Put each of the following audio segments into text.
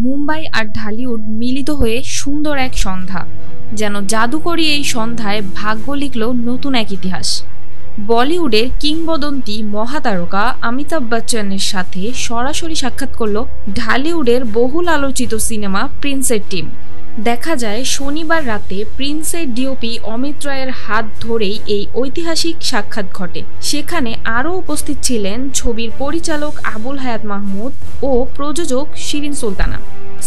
মুম্বাই আর ঢালিউড মিলিত হয়ে সুন্দর এক সন্ধ্যা। যেন জাদুকরী এই সন্ধ্যায় ভাগ্য লিখল নতুন এক ইতিহাস। বলিউডের কিংবদন্তি মহাতারকা অমিতাভ বচ্চনের সাথে সরাসরি সাক্ষাৎ করল ঢালিউডের বহুল আলোচিত সিনেমা প্রিন্সের টিম। দেখা যায় শনিবার রাতে প্রিন্সের ডিওপি অমিত রায়ের হাত ধরেই এই ঐতিহাসিক সাক্ষাৎ ঘটে। সেখানে আরও উপস্থিত ছিলেন ছবির পরিচালক আবুল হায়াত মাহমুদ ও প্রযোজক শিরিন সুলতানা।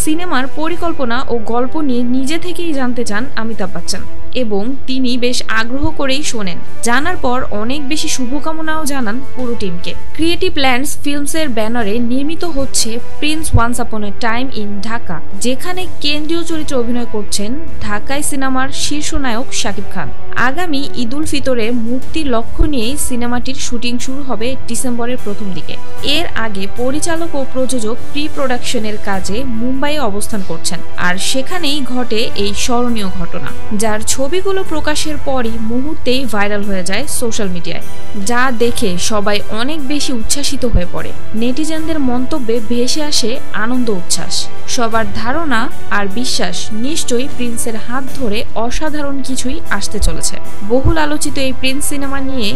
সিনেমার পরিকল্পনা ও গল্প নিয়ে নিজে থেকেই জানতে চান অমিতাভ বচ্চন এবং তিনি বেশ আগ্রহ করেই শোনেন। জানার পর অনেক বেশি শুভকামনাও জানান পুরো টিমকে। ক্রিয়েটিভ ল্যান্ডস ফিল্মসের ব্যানারে নির্মিত হচ্ছে Prince once upon A time in Dhaka, যেখানে কেন্দ্রীয় চরিত্রে অভিনয় করছেন ঢাকাই সিনেমার শীর্ষ নায়ক শাকিব খান। আগামী ঈদ উল ফিতরে মুক্তির লক্ষ্য নিয়েই সিনেমাটির শুটিং শুরু হবে ডিসেম্বরের প্রথম দিকে। এর আগে পরিচালক ও প্রযোজক প্রি প্রোডাকশনের কাজে মুম্বাইয়ে অবস্থান করছেন, আর সেখানেই ঘটে এই স্মরণীয় ঘটনা, যার ছবিগুলো প্রকাশের পরই মুহূর্তেই ভাইরাল হয়ে যায় সোশ্যাল মিডিয়ায়, যা দেখে সবাই অনেক বেশি উচ্ছ্বাসিত হয়ে পড়ে। নেটিজেনদের মন্তব্যে ভেসে আসে আনন্দ উচ্ছ্বাস। সবার ধারণা আর বিশ্বাস নিশ্চয়ই প্রিন্সের হাত ধরে অসাধারণ কিছুই আসতে চলেছে। বহুল আলোচিত এই প্রিন্স সিনেমা নিয়ে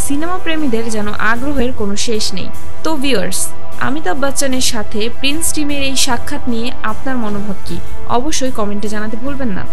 সিনেমা প্রেমীদের যেন আগ্রহের কোনো শেষ নেই। তো ভিউয়ার্স, অমিতাভ বচ্চনের সাথে প্রিন্স টিমের এই সাক্ষাৎ নিয়ে আপনার মনোভাব কি? অবশ্যই কমেন্টে জানাতে ভুলবেন না।